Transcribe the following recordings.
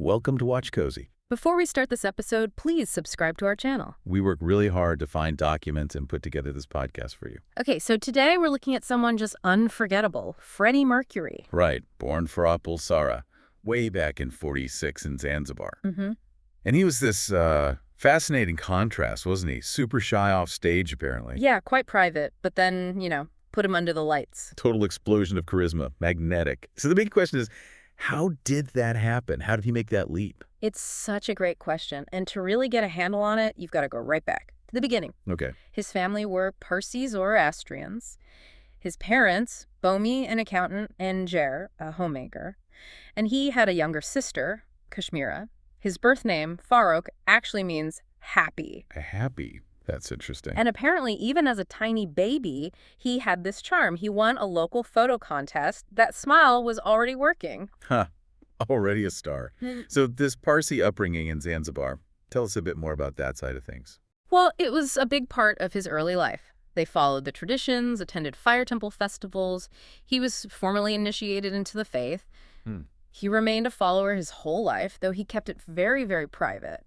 Welcome to Watch Cozy. Before we start this episode, please subscribe to our channel. We work really hard to find documents and put together this podcast for you. Okay, so today we're looking at someone just unforgettable, Freddie Mercury. Right, born Farrokh Bulsara, way back in '46 in Zanzibar. Mm-hmm. And he was this fascinating contrast, wasn't he? Super shy off stage, apparently. Yeah, quite private, but then, put him under the lights. Total explosion of charisma, magnetic. So the big question is, how did that happen? How did he make that leap? It's such a great question, and to really get a handle on it, you've got to go right back to the beginning. Okay. His family were Parsi Zoroastrians. His parents, Bomi, an accountant, and Jer, a homemaker. And he had a younger sister, Kashmira. His birth name, Farrokh, actually means happy. Happy. That's interesting. And apparently, even as a tiny baby, he had this charm. He won a local photo contest. That smile was already working. Huh. Already a star. So this Parsi upbringing in Zanzibar, tell us a bit more about that side of things. Well, it was a big part of his early life. They followed the traditions, attended fire temple festivals. He was formally initiated into the faith. He remained a follower his whole life, though he kept it very, very private.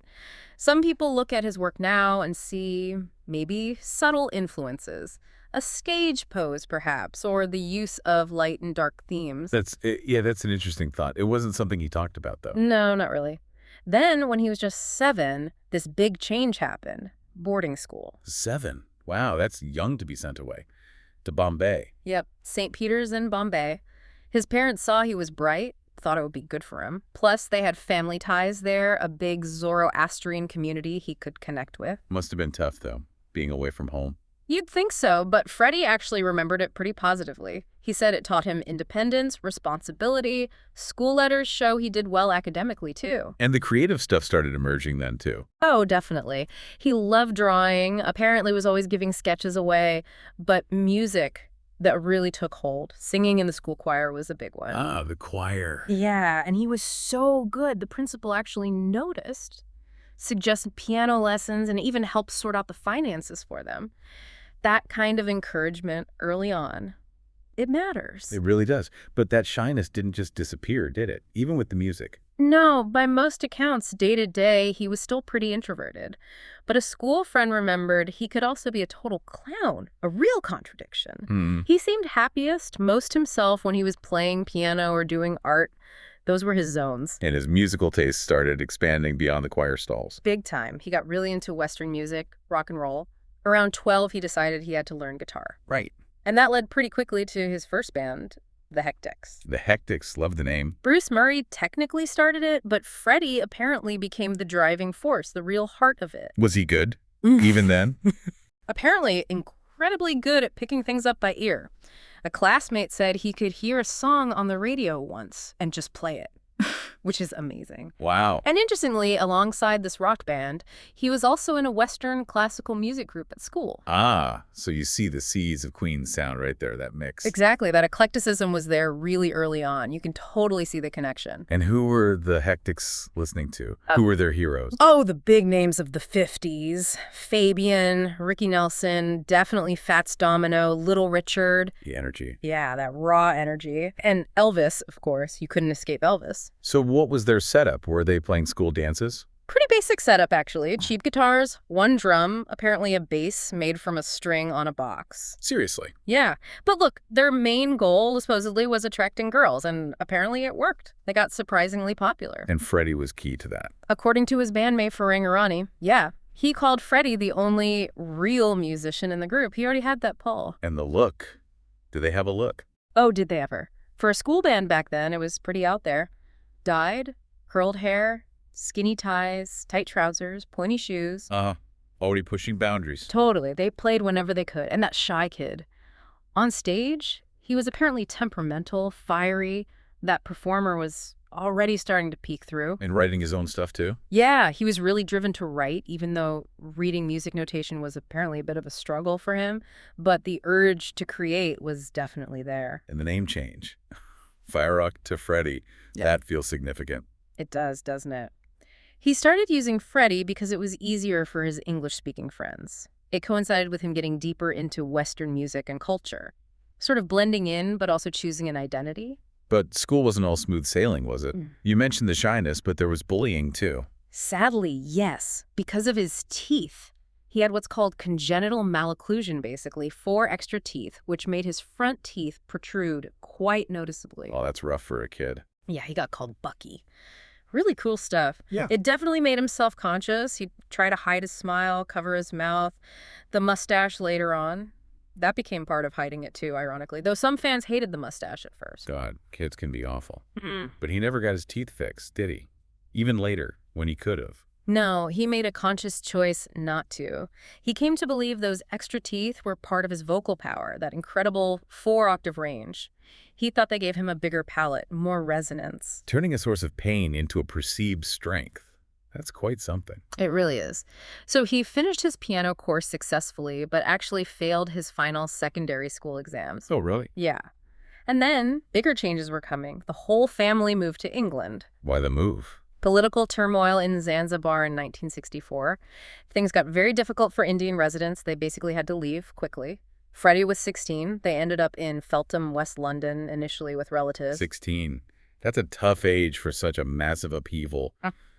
Some people look at his work now and see maybe subtle influences. A stage pose, perhaps, or the use of light and dark themes. That's an interesting thought. It wasn't something he talked about, though. No, not really. Then, when he was just 7, this big change happened. Boarding school. 7? Wow, that's young to be sent away. To Bombay. Yep, St. Peter's in Bombay. His parents saw he was bright, thought it would be good for him. Plus, they had family ties there, a big Zoroastrian community he could connect with. Must have been tough, though, being away from home. You'd think so, but Freddie actually remembered it pretty positively. He said it taught him independence, responsibility. School letters show he did well academically, too. And the creative stuff started emerging then, too. Oh, definitely. He loved drawing, apparently was always giving sketches away, but music that really took hold. Singing in the school choir was a big one. Ah, the choir. Yeah, and he was so good, the principal actually noticed, suggested piano lessons, and even helped sort out the finances for them. That kind of encouragement early on, it matters. It really does. But that shyness didn't just disappear, did it? Even with the music. No, by most accounts, day to day, he was still pretty introverted. But a school friend remembered he could also be a total clown, a real contradiction. He seemed happiest, most himself when he was playing piano or doing art. Those were his zones. And his musical taste started expanding beyond the choir stalls. Big time. He got really into Western music, rock and roll. Around 12, he decided he had to learn guitar. Right. And that led pretty quickly to his first band, the Hectics. The Hectics, love the name. Bruce Murray technically started it, but Freddie apparently became the driving force, the real heart of it. Was he good, even then? Apparently incredibly good at picking things up by ear. A classmate said he could hear a song on the radio once and just play it, which is amazing. Wow. And interestingly, alongside this rock band, he was also in a Western classical music group at school. Ah, so you see the seeds of Queen's sound right there, that mix. Exactly. That eclecticism was there really early on. You can totally see the connection. And who were the Hectics listening to? Who were their heroes? Oh, the big names of the 50s. Fabian, Ricky Nelson, definitely Fats Domino, Little Richard. The energy. Yeah, that raw energy. And Elvis, of course. You couldn't escape Elvis. So what was their setup? Were they playing school dances? Pretty basic setup, actually. Cheap guitars, one drum, apparently a bass made from a string on a box. Seriously? Yeah. But look, their main goal, supposedly, was attracting girls, and apparently it worked. They got surprisingly popular. And Freddie was key to that. According to his bandmate Farrokh Bulsara, yeah. He called Freddie the only real musician in the group. He already had that pull. And the look. Do they have a look? Oh, did they ever? For a school band back then, it was pretty out there. Dyed, curled hair, skinny ties, tight trousers, pointy shoes. Already pushing boundaries. Totally. They played whenever they could. And that shy kid. On stage, he was apparently temperamental, fiery. That performer was already starting to peek through. And writing his own stuff, too? Yeah, he was really driven to write, even though reading music notation was apparently a bit of a struggle for him. But the urge to create was definitely there. And the name change. Farrokh to Freddie. Yeah. That feels significant. It does, doesn't it? He started using Freddie because it was easier for his English-speaking friends. It coincided with him getting deeper into Western music and culture, sort of blending in but also choosing an identity. But school wasn't all smooth sailing, was it? Mm. You mentioned the shyness, but there was bullying, too. Sadly, yes, because of his teeth. He had what's called congenital malocclusion, basically, 4 extra teeth, which made his front teeth protrude quite noticeably. Oh, that's rough for a kid. Yeah, he got called Bucky. Really cool stuff. Yeah. It definitely made him self-conscious. He'd try to hide his smile, cover his mouth. The mustache later on, that became part of hiding it too, ironically. Though some fans hated the mustache at first. God, kids can be awful. Mm. But he never got his teeth fixed, did he? Even later, when he could have. No, he made a conscious choice not to. He came to believe those extra teeth were part of his vocal power, that incredible 4-octave range. He thought they gave him a bigger palate, more resonance. Turning a source of pain into a perceived strength. That's quite something. It really is. So he finished his piano course successfully, but actually failed his final secondary school exams. Oh, really? Yeah. And then bigger changes were coming. The whole family moved to England. Why the move? Political turmoil in Zanzibar in 1964. Things got very difficult for Indian residents. They basically had to leave quickly. Freddie was 16. They ended up in Feltham, West London, initially with relatives. 16. That's a tough age for such a massive upheaval,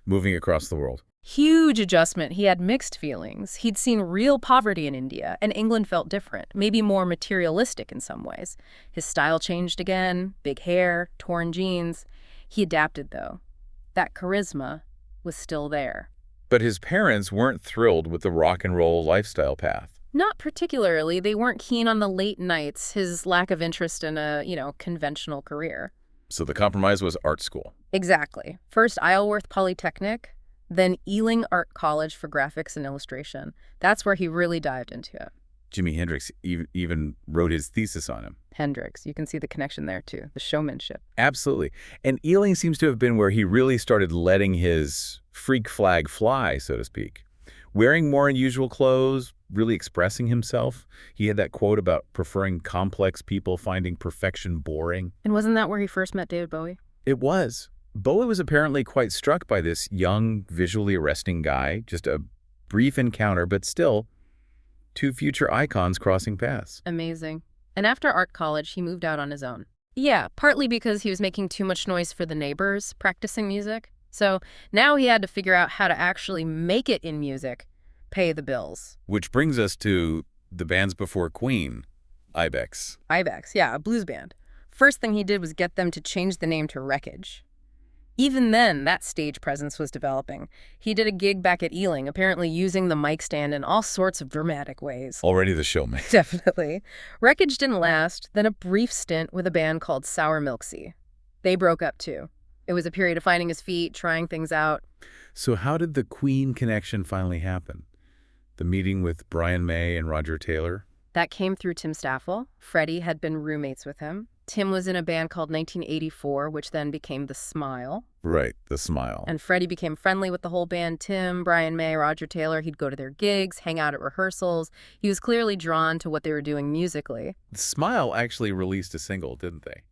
moving across the world. Huge adjustment. He had mixed feelings. He'd seen real poverty in India, and England felt different, maybe more materialistic in some ways. His style changed again, big hair, torn jeans. He adapted, though. That charisma was still there. But his parents weren't thrilled with the rock and roll lifestyle path. Not particularly. They weren't keen on the late nights, his lack of interest in a, conventional career. So the compromise was art school. Exactly. First Isleworth Polytechnic, then Ealing Art College for graphics and illustration. That's where he really dived into it. Jimi Hendrix even wrote his thesis on him. Hendrix, you can see the connection there too, the showmanship. Absolutely. And Ealing seems to have been where he really started letting his freak flag fly, so to speak. Wearing more unusual clothes, really expressing himself. He had that quote about preferring complex people, finding perfection boring. And wasn't that where he first met David Bowie? It was. Bowie was apparently quite struck by this young, visually arresting guy. Just a brief encounter, but still, 2 future icons crossing paths. Amazing. And after art college, he moved out on his own. Yeah, partly because he was making too much noise for the neighbors practicing music. So now he had to figure out how to actually make it in music, pay the bills. Which brings us to the bands before Queen, Ibex. Ibex, yeah, a blues band. First thing he did was get them to change the name to Wreckage. Even then, that stage presence was developing. He did a gig back at Ealing, apparently using the mic stand in all sorts of dramatic ways. Already the showman. Definitely. Wreckage didn't last, then a brief stint with a band called Sour Milksy. They broke up too. It was a period of finding his feet, trying things out. So how did the Queen connection finally happen? The meeting with Brian May and Roger Taylor? That came through Tim Staffel. Freddie had been roommates with him. Tim was in a band called 1984, which then became The Smile. Right, The Smile. And Freddie became friendly with the whole band. Tim, Brian May, Roger Taylor. He'd go to their gigs, hang out at rehearsals. He was clearly drawn to what they were doing musically. The Smile actually released a single, didn't they?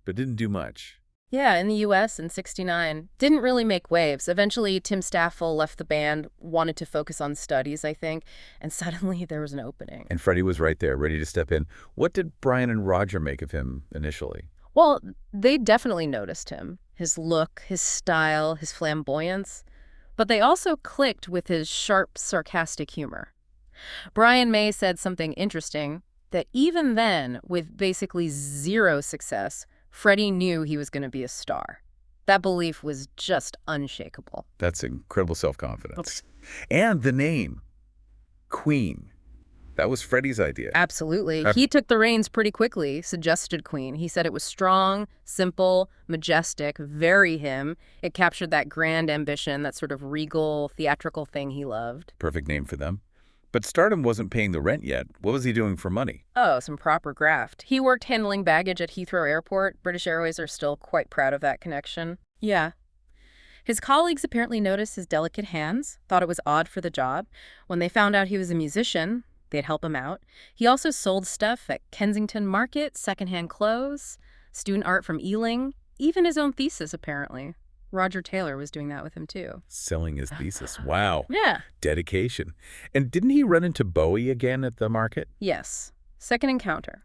But didn't do much. Yeah, in the U.S. in '69. Didn't really make waves. Eventually, Tim Staffel left the band, wanted to focus on studies, I think, and suddenly there was an opening. And Freddie was right there, ready to step in. What did Brian and Roger make of him initially? Well, they definitely noticed him. His look, his style, his flamboyance. But they also clicked with his sharp, sarcastic humor. Brian May said something interesting, that even then, with basically zero success, Freddie knew he was going to be a star. That belief was just unshakable. That's incredible self-confidence. And the name, Queen. That was Freddie's idea. Absolutely. He took the reins pretty quickly, suggested Queen. He said it was strong, simple, majestic, very him. It captured that grand ambition, that sort of regal, theatrical thing he loved. Perfect name for them. But stardom wasn't paying the rent yet. What was he doing for money? Oh, some proper graft. He worked handling baggage at Heathrow Airport. British Airways are still quite proud of that connection. Yeah. His colleagues apparently noticed his delicate hands, thought it was odd for the job. When they found out he was a musician, they'd help him out. He also sold stuff at Kensington Market, secondhand clothes, student art from Ealing, even his own thesis, apparently. Roger Taylor was doing that with him, too. Selling his thesis. Wow. Yeah. Dedication. And didn't he run into Bowie again at the market? Yes. Second encounter.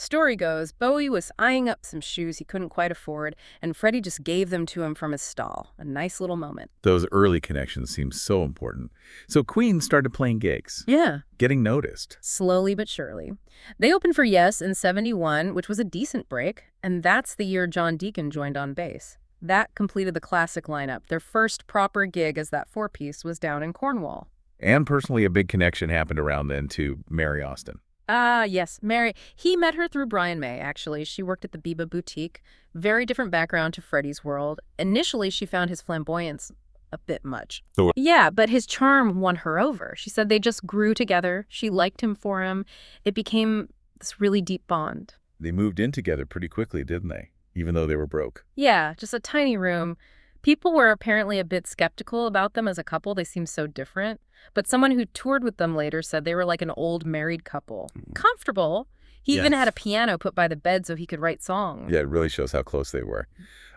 Story goes, Bowie was eyeing up some shoes he couldn't quite afford, and Freddie just gave them to him from his stall. A nice little moment. Those early connections seem so important. So Queen started playing gigs. Yeah. Getting noticed. Slowly but surely. They opened for Yes in '71, which was a decent break, and that's the year John Deacon joined on bass. That completed the classic lineup. Their first proper gig as that four-piece was down in Cornwall. And personally, a big connection happened around then to Mary Austin. Ah, yes, Mary. He met her through Brian May, actually. She worked at the Biba Boutique. Very different background to Freddie's world. Initially, she found his flamboyance a bit much. So, Yeah, but his charm won her over. She said they just grew together. She liked him for him. It became this really deep bond. they moved in together pretty quickly, didn't they? Even though they were broke. Yeah, just a tiny room. People were apparently a bit skeptical about them as a couple. They seemed so different. But someone who toured with them later said they were like an old married couple. Comfortable. He even had a piano put by the bed so he could write songs. Yeah, it really shows how close they were.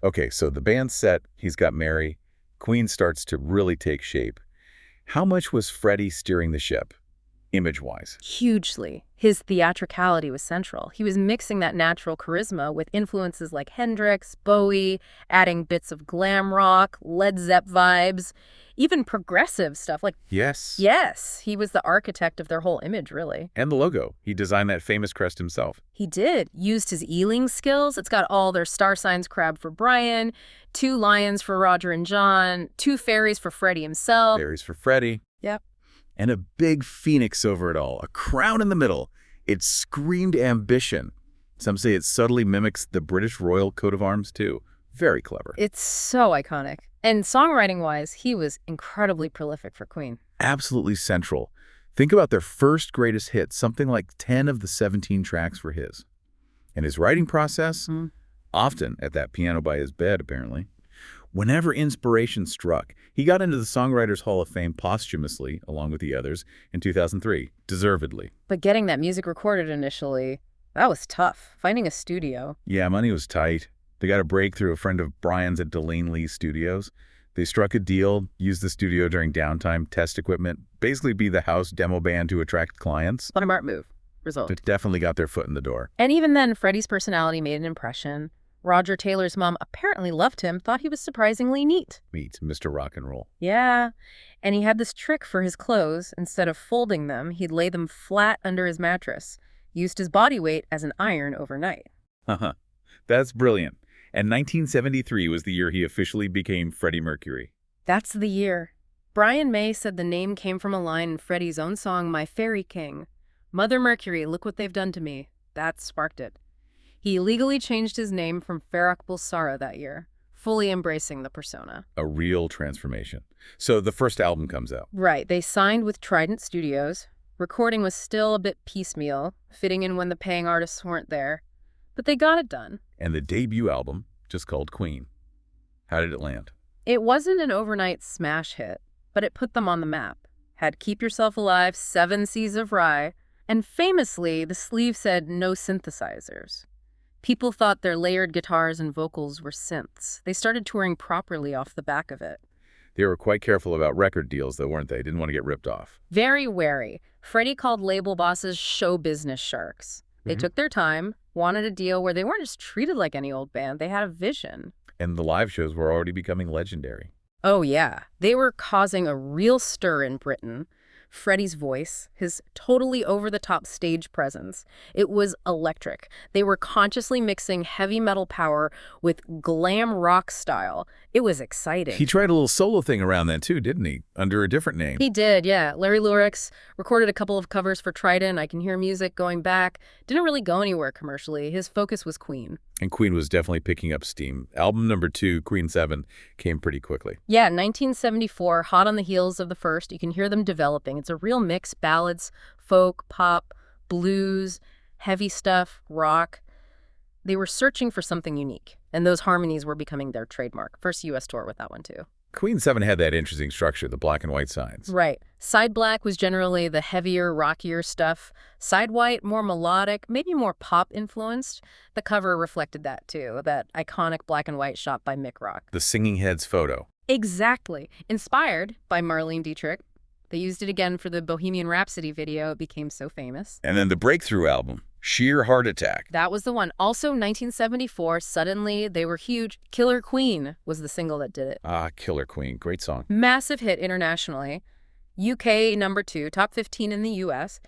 Okay, so the band's set. He's got Mary. Queen starts to really take shape. How much was Freddie steering the ship, image-wise? Hugely. His theatricality was central. He was mixing that natural charisma with influences like Hendrix, Bowie, adding bits of glam rock, Led Zepp vibes, even progressive stuff like... Yes. Yes, he was the architect of their whole image, really. And the logo. He designed that famous crest himself. He did. Used his Ealing skills. It's got all their star signs crabbed for Brian, 2 lions for Roger and John, 2 fairies for Freddie himself. Fairies for Freddie. Yep. And a big phoenix over it all, a crown in the middle. It screamed ambition. Some say it subtly mimics the British royal coat of arms, too. Very clever. It's so iconic. And songwriting-wise, he was incredibly prolific for Queen. Absolutely central. Think about their first greatest hit. Something like 10 of the 17 tracks were his. And his writing process? Often at that piano by his bed, apparently. Whenever inspiration struck, he got into the Songwriters Hall of Fame posthumously, along with the others, in 2003, deservedly. But getting that music recorded initially, that was tough. Finding a studio. Yeah, money was tight. They got a break through a friend of Brian's at Delane Lee Studios. They struck a deal, used the studio during downtime, test equipment, basically be the house demo band to attract clients. Smart move. Result. But definitely got their foot in the door. And even then, Freddie's personality made an impression. Roger Taylor's mom apparently loved him, thought he was surprisingly neat. Meet Mr. Rock and Roll. Yeah, and he had this trick for his clothes. Instead of folding them, he'd lay them flat under his mattress, used his body weight as an iron overnight. That's brilliant. And 1973 was the year he officially became Freddie Mercury. That's the year. Brian May said the name came from a line in Freddie's own song, My Fairy King. Mother Mercury, look what they've done to me. That sparked it. He legally changed his name from Farrokh Bulsara that year, fully embracing the persona. A real transformation. So the first album comes out. Right. They signed with Trident Studios. Recording was still a bit piecemeal, fitting in when the paying artists weren't there. But they got it done. And the debut album, just called Queen. How did it land? It wasn't an overnight smash hit, but it put them on the map. Had Keep Yourself Alive, 7 Seas of Rye, and famously, the sleeve said no synthesizers. People thought their layered guitars and vocals were synths. They started touring properly off the back of it. They were quite careful about record deals, though, weren't they? Didn't want to get ripped off. Very wary. Freddie called label bosses show business sharks. They took their time, wanted a deal where they weren't just treated like any old band. They had a vision. And the live shows were already becoming legendary. Oh, yeah. They were causing a real stir in Britain. Freddie's voice, his totally over-the-top stage presence, it was electric. They were consciously mixing heavy metal power with glam rock style. It was exciting. He tried a little solo thing around then, too, didn't he? Under a different name. He did, yeah. Larry Lurix recorded a couple of covers for Trident. I Can Hear Music Going Back. Didn't really go anywhere commercially. His focus was Queen. And Queen was definitely picking up steam. Album number 2, Queen 7, came pretty quickly. Yeah, 1974, hot on the heels of the first. You can hear them developing. It's a real mix, ballads, folk, pop, blues, heavy stuff, rock. They were searching for something unique, and those harmonies were becoming their trademark. First U.S. tour with that one, too. Queen 7 had that interesting structure, the black and white signs. Right. Side black was generally the heavier, rockier stuff. Side white, more melodic, maybe more pop-influenced. The cover reflected that, too, that iconic black and white shot by Mick Rock. The Singing Heads photo. Exactly. Inspired by Marlene Dietrich. They used it again for the Bohemian Rhapsody video. It became so famous. And then the breakthrough album, Sheer Heart Attack. That was the one. Also, 1974, suddenly they were huge. Killer Queen was the single that did it. Ah, Killer Queen. Great song. Massive hit internationally. UK #2, top 15 in the US.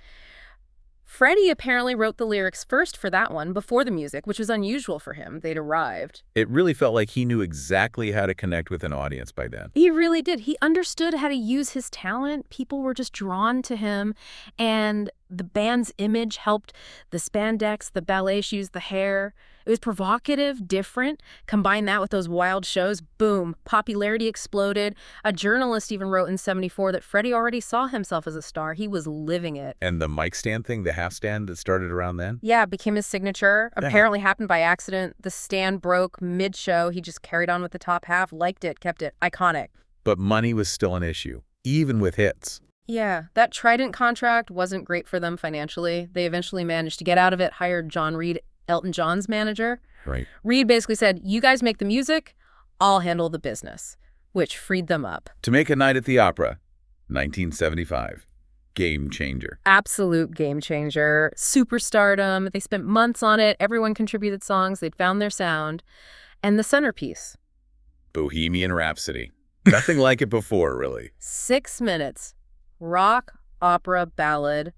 Freddie apparently wrote the lyrics first for that one before the music, which was unusual for him. They'd arrived. It really felt like he knew exactly how to connect with an audience by then. He really did. He understood how to use his talent. People were just drawn to him. And the band's image helped. The spandex, the ballet shoes, the hair. It was provocative, different. Combine that with those wild shows, boom, popularity exploded. A journalist even wrote in '74 that Freddie already saw himself as a star. He was living it. And the mic stand thing, the half stand that started around then? Yeah, it became his signature. Apparently happened by accident. The stand broke mid-show. He just carried on with the top half, liked it, kept it. Iconic. But money was still an issue, even with hits. Yeah, that Trident contract wasn't great for them financially. They eventually managed to get out of it, hired John Reed, Elton John's manager. Right. Reed basically said, you guys make the music, I'll handle the business, which freed them up. To Make a Night at the Opera, 1975. Game changer. Absolute game changer. Superstardom. They spent months on it. Everyone contributed songs. They'd found their sound. And the centerpiece. Bohemian Rhapsody. Nothing like it before, really. 6 minutes. Rock, opera, ballad,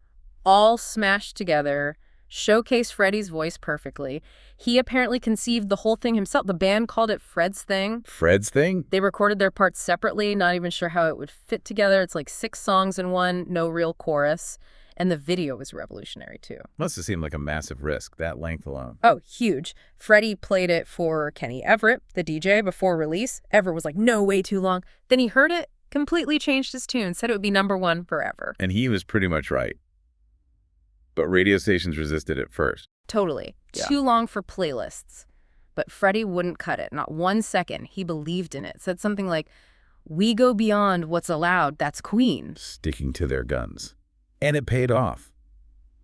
all smashed together. Showcase Freddie's voice perfectly. He apparently conceived the whole thing himself. The band called it Fred's Thing. Fred's Thing? They recorded their parts separately, not even sure how it would fit together. It's like 6 songs in one, no real chorus. And the video was revolutionary, too. Must have seemed like a massive risk, that length alone. Oh, huge. Freddie played it for Kenny Everett, the DJ, before release. Everett was like, no, way too long. Then he heard it, completely changed his tune, said it would be #1 forever. And he was pretty much right. But radio stations resisted at first. Totally. Yeah. Too long for playlists. But Freddie wouldn't cut it. Not 1 second. He believed in it. Said something like, we go beyond what's allowed. That's Queen. Sticking to their guns. And it paid off.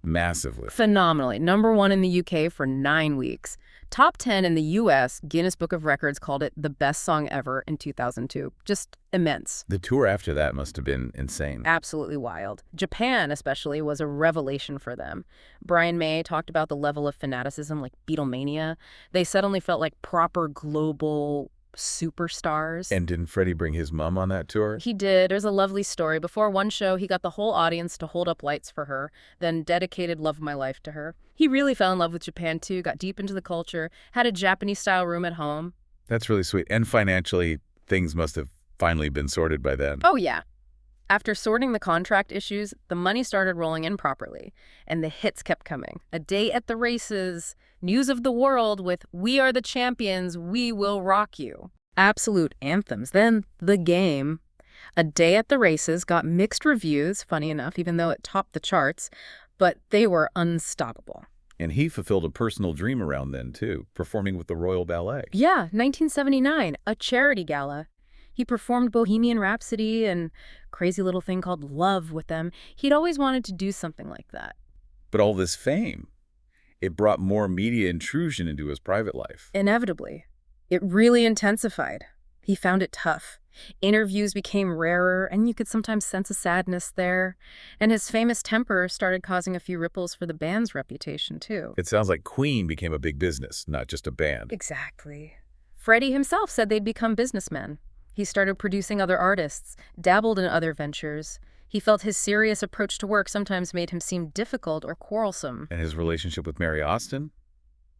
Massively. Phenomenally. #1 in the UK for 9 weeks. Top 10 in the US. Guinness Book of Records called it the best song ever in 2002. Just immense. The tour after that must have been insane. Absolutely wild. Japan, especially, was a revelation for them. Brian May talked about the level of fanaticism, like Beatlemania. They suddenly felt like proper global superstars. And didn't Freddie bring his mom on that tour? He did. There's a lovely story. Before one show, he got the whole audience to hold up lights for her, then dedicated Love of My Life to her. He really fell in love with Japan, too, got deep into the culture, had a Japanese-style room at home. That's really sweet. And financially, things must have finally been sorted by then. Oh, yeah. After sorting the contract issues, the money started rolling in properly, and the hits kept coming. A Day at the Races, News of the World with We Are the Champions, We Will Rock You. Absolute anthems. Then The Game. A Day at the Races got mixed reviews, funny enough, even though it topped the charts, but they were unstoppable. And he fulfilled a personal dream around then, too, performing with the Royal Ballet. Yeah, 1979, a charity gala. He performed Bohemian Rhapsody and crazy little thing called Love with them. He'd always wanted to do something like that. But all this fame, it brought more media intrusion into his private life. Inevitably. It really intensified. He found it tough. Interviews became rarer, and you could sometimes sense a sadness there. And his famous temper started causing a few ripples for the band's reputation, too. It sounds like Queen became a big business, not just a band. Exactly. Freddie himself said they'd become businessmen. He started producing other artists, dabbled in other ventures. He felt his serious approach to work sometimes made him seem difficult or quarrelsome. And his relationship with Mary Austin?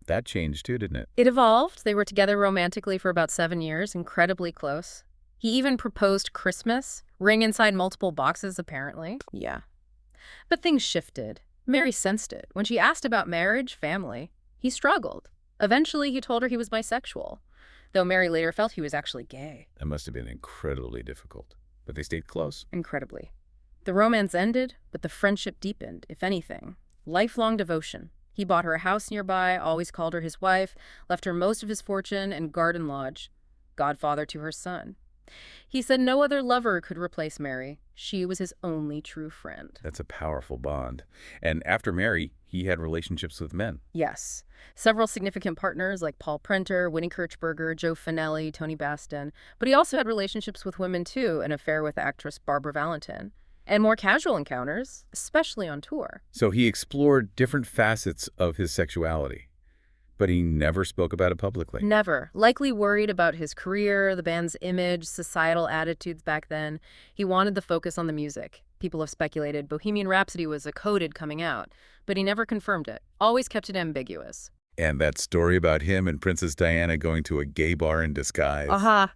That changed too, didn't it? It evolved. They were together romantically for about 7 years, incredibly close. He even proposed Christmas, ring inside multiple boxes, apparently. Yeah. But things shifted. Mary sensed it. When she asked about marriage, family, he struggled. Eventually, he told her he was bisexual, though Mary later felt he was actually gay. That must have been incredibly difficult. But they stayed close. Incredibly. The romance ended, but the friendship deepened, if anything. Lifelong devotion. He bought her a house nearby, always called her his wife, left her most of his fortune and garden lodge. Godfather to her son. He said no other lover could replace Mary. She was his only true friend. That's a powerful bond. And after Mary, he had relationships with men. Yes. Several significant partners like Paul Prenter, Winnie Kirchberger, Joe Finelli, Tony Baston. But he also had relationships with women, too, an affair with actress Barbara Valentin. And more casual encounters, especially on tour. So he explored different facets of his sexuality, but he never spoke about it publicly. Never. Likely worried about his career, the band's image, societal attitudes back then. He wanted the focus on the music. People have speculated Bohemian Rhapsody was a coded coming out, but he never confirmed it. Always kept it ambiguous. And that story about him and Princess Diana going to a gay bar in disguise. Aha.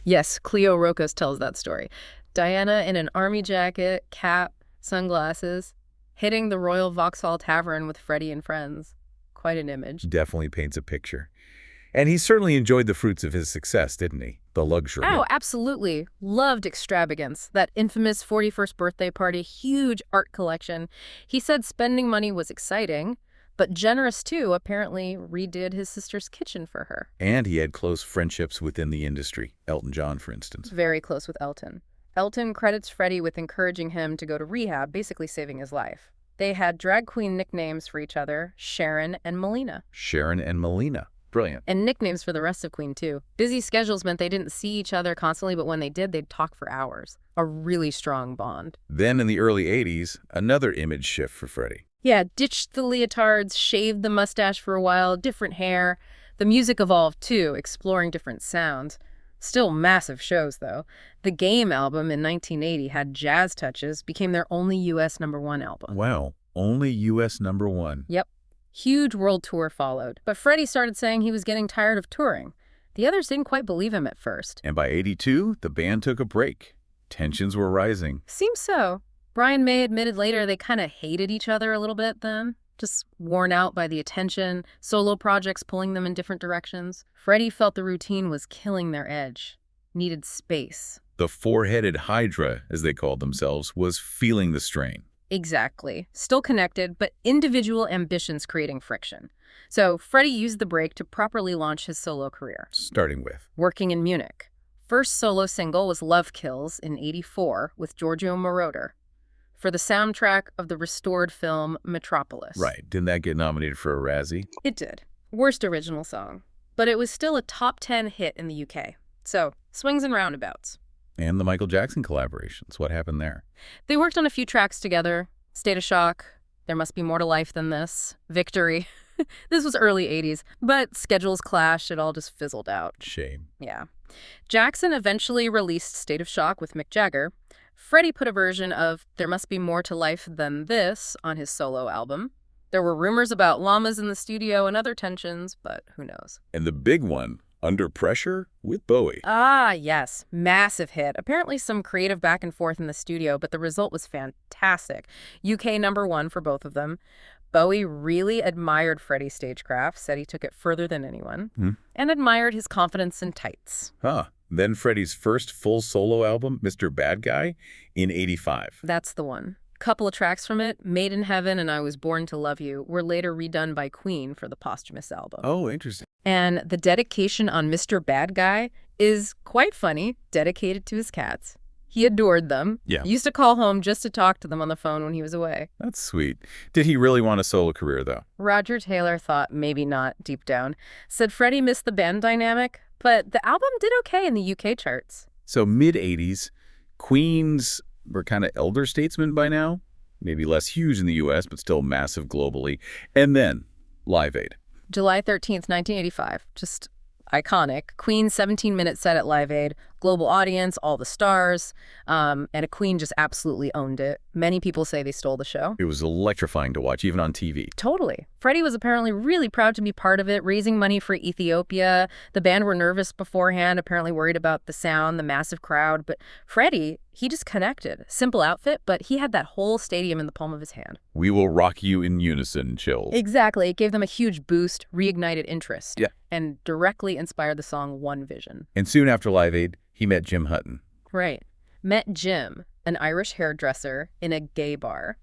Yes, Cleo Rocos tells that story. Diana in an army jacket, cap, sunglasses, hitting the Royal Vauxhall Tavern with Freddie and friends. Quite an image. Definitely paints a picture. And he certainly enjoyed the fruits of his success, didn't he? The luxury. Oh, absolutely. Loved extravagance. That infamous 41st birthday party, huge art collection. He said spending money was exciting, but generous too. Apparently redid his sister's kitchen for her. And he had close friendships within the industry. Elton John, for instance. Very close with Elton. Elton credits Freddie with encouraging him to go to rehab, basically saving his life. They had drag queen nicknames for each other, Sharon and Melina. Sharon and Melina. Brilliant. And nicknames for the rest of Queen, too. Busy schedules meant they didn't see each other constantly, but when they did, they'd talk for hours. A really strong bond. Then in the early 80s, another image shift for Freddie. Yeah, ditched the leotards, shaved the mustache for a while, different hair. The music evolved, too, exploring different sounds. Still massive shows, though. The Game album in 1980 had jazz touches, became their only U.S. #1 album. Wow, only U.S. #1. Yep. Huge world tour followed. But Freddie started saying he was getting tired of touring. The others didn't quite believe him at first. And by 82, the band took a break. Tensions were rising. Seems so. Brian May admitted later they kind of hated each other a little bit then. Just worn out by the attention, solo projects pulling them in different directions. Freddie felt the routine was killing their edge. Needed space. The four-headed Hydra, as they called themselves, was feeling the strain. Exactly. Still connected, but individual ambitions creating friction. So Freddie used the break to properly launch his solo career. Starting with? Working in Munich. First solo single was Love Kills in '84 with Giorgio Moroder for the soundtrack of the restored film Metropolis. Right. Didn't that get nominated for a Razzie? It did. Worst original song. But it was still a top 10 hit in the UK. So, swings and roundabouts. And the Michael Jackson collaborations. What happened there? They worked on a few tracks together. State of Shock, There Must Be More to Life Than This, Victory. This was early 80s, but schedules clashed. It all just fizzled out. Shame. Yeah. Jackson eventually released State of Shock with Mick Jagger. Freddie put a version of There Must Be More to Life Than This on his solo album. There were rumors about llamas in the studio and other tensions, but who knows. And the big one, Under Pressure with Bowie. Ah, yes. Massive hit. Apparently some creative back and forth in the studio, but the result was fantastic. UK #1 for both of them. Bowie really admired Freddie's stagecraft, said he took it further than anyone, and admired his confidence in tights. Huh. Then Freddie's first full solo album, Mr. Bad Guy, in '85. That's the one. Couple of tracks from it, Made in Heaven and I Was Born to Love You, were later redone by Queen for the posthumous album. Oh, interesting. And the dedication on Mr. Bad Guy is quite funny, dedicated to his cats. He adored them. Yeah. Used to call home just to talk to them on the phone when he was away. That's sweet. Did he really want a solo career, though? Roger Taylor thought maybe not deep down. Said Freddie missed the band dynamic, but the album did okay in the UK charts. So mid-'80s, Queens were kind of elder statesmen by now. Maybe less huge in the U.S., but still massive globally. And then Live Aid. July 13th, 1985. Just iconic. Queen's 17-minute set at Live Aid. Global audience, all the stars. And a Queen just absolutely owned it. Many people say they stole the show. It was electrifying to watch, even on TV. Totally. Freddie was apparently really proud to be part of it, raising money for Ethiopia. The band were nervous beforehand, apparently worried about the sound, the massive crowd. But Freddie, he just connected. Simple outfit, but he had that whole stadium in the palm of his hand. We will rock you in unison, chills. Exactly. It gave them a huge boost, reignited interest. Yeah. And directly inspired the song One Vision. And soon after Live Aid, he met Jim Hutton. Right. Met Jim, an Irish hairdresser, in a gay bar.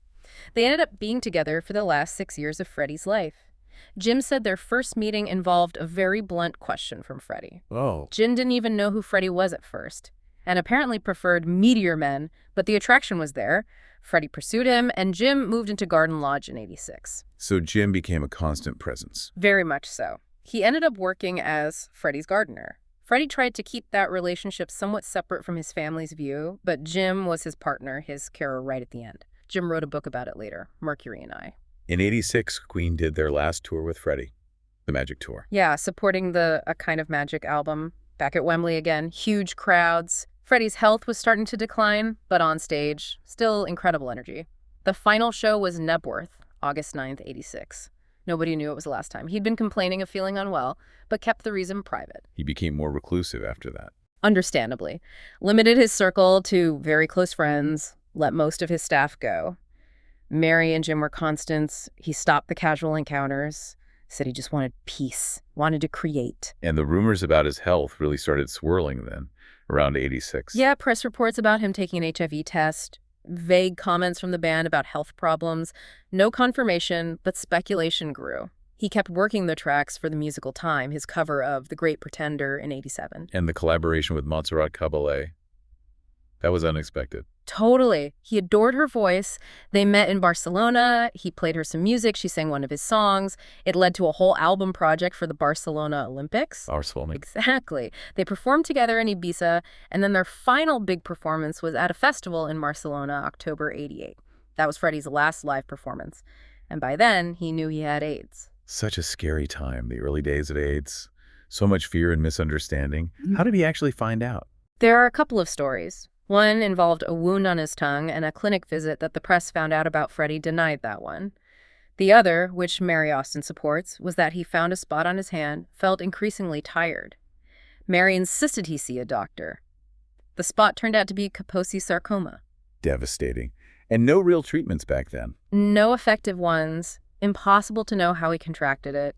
They ended up being together for the last 6 years of Freddie's life. Jim said their first meeting involved a very blunt question from Freddie. Oh. Jim didn't even know who Freddie was at first, and apparently preferred meteor men, but the attraction was there. Freddie pursued him, and Jim moved into Garden Lodge in '86. So Jim became a constant presence. Very much so. He ended up working as Freddie's gardener. Freddie tried to keep that relationship somewhat separate from his family's view, but Jim was his partner, his carer right at the end. Jim wrote a book about it later, Mercury and I. In '86, Queen did their last tour with Freddie, the Magic Tour. Yeah, supporting the A Kind of Magic album. Back at Wembley again, huge crowds. Freddie's health was starting to decline, but on stage, still incredible energy. The final show was Nebworth, August 9th, '86. Nobody knew it was the last time. He'd been complaining of feeling unwell, but kept the reason private. He became more reclusive after that. Understandably. Limited his circle to very close friends, let most of his staff go. Mary and Jim were constants. He stopped the casual encounters, said he just wanted peace, wanted to create. And the rumors about his health really started swirling then, around '86. Yeah, press reports about him taking an HIV test, vague comments from the band about health problems. No confirmation, but speculation grew. He kept working the tracks for the musical Time, his cover of The Great Pretender in '87. And the collaboration with Montserrat Caballé. That was unexpected. Totally. He adored her voice. They met in Barcelona. He played her some music. She sang one of his songs. It led to a whole album project for the Barcelona Olympics. Barcelona. Exactly. They performed together in Ibiza, and then their final big performance was at a festival in Barcelona, October '88. That was Freddie's last live performance. And by then, he knew he had AIDS. Such a scary time, the early days of AIDS. So much fear and misunderstanding. How did he actually find out? There are a couple of stories. One involved a wound on his tongue and a clinic visit that the press found out about. Freddie denied that one. The other, which Mary Austin supports, was that he found a spot on his hand, felt increasingly tired. Mary insisted he see a doctor. The spot turned out to be Kaposi sarcoma. Devastating. And no real treatments back then. No effective ones. Impossible to know how he contracted it.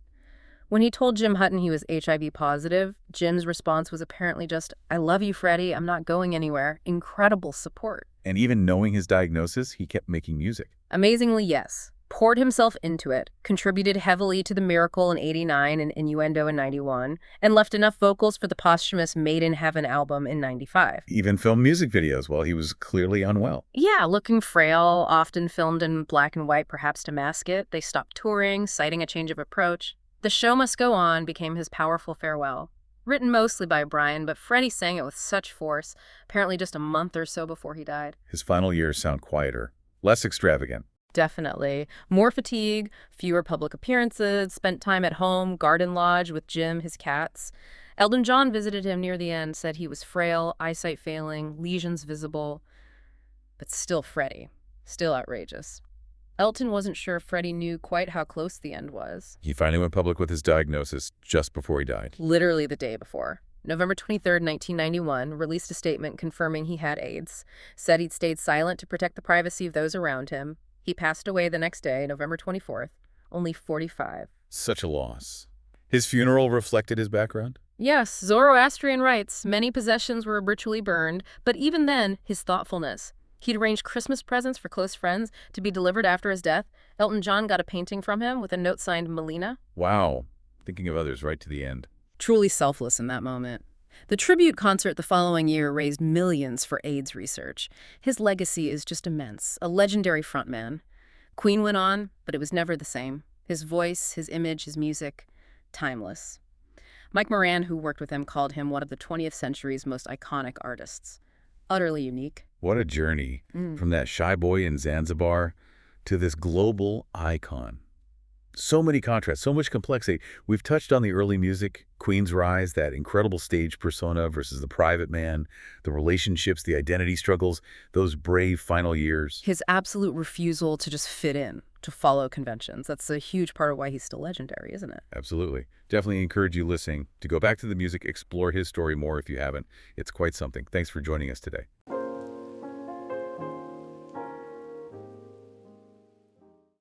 When he told Jim Hutton he was HIV positive, Jim's response was apparently just, "I love you, Freddie. I'm not going anywhere." Incredible support. And even knowing his diagnosis, he kept making music. Amazingly, yes. Poured himself into it, contributed heavily to The Miracle in '89 and Innuendo in '91, and left enough vocals for the posthumous Made in Heaven album in '95. Even filmed music videos while he was clearly unwell. Yeah, looking frail, often filmed in black and white, perhaps to mask it. They stopped touring, citing a change of approach. The Show Must Go On became his powerful farewell. Written mostly by Brian, but Freddie sang it with such force, apparently just a month or so before he died. His final years sound quieter, less extravagant. Definitely. More fatigue, fewer public appearances, spent time at home, garden lodge with Jim, his cats. Elton John visited him near the end, said he was frail, eyesight failing, lesions visible. But still Freddie. Still outrageous. Elton wasn't sure Freddie knew quite how close the end was. He finally went public with his diagnosis just before he died. Literally the day before. November 23rd, 1991, released a statement confirming he had AIDS, said he'd stayed silent to protect the privacy of those around him. He passed away the next day, November 24th, only 45. Such a loss. His funeral reflected his background? Yes, Zoroastrian rites. Many possessions were ritually burned, but even then, his thoughtfulness. He'd arranged Christmas presents for close friends to be delivered after his death. Elton John got a painting from him with a note signed Melina. Wow. Thinking of others right to the end. Truly selfless in that moment. The tribute concert the following year raised millions for AIDS research. His legacy is just immense, a legendary frontman. Queen went on, but it was never the same. His voice, his image, his music, timeless. Mike Moran, who worked with him, called him one of the 20th century's most iconic artists. Utterly unique. What a journey from that shy boy in Zanzibar to this global icon. So many contrasts, so much complexity. We've touched on the early music, Queen's rise, that incredible stage persona versus the private man, the relationships, the identity struggles, those brave final years. His absolute refusal to just fit in, to follow conventions. That's a huge part of why he's still legendary, isn't it? Absolutely. Definitely encourage you listening to go back to the music, explore his story more if you haven't. It's quite something. Thanks for joining us today.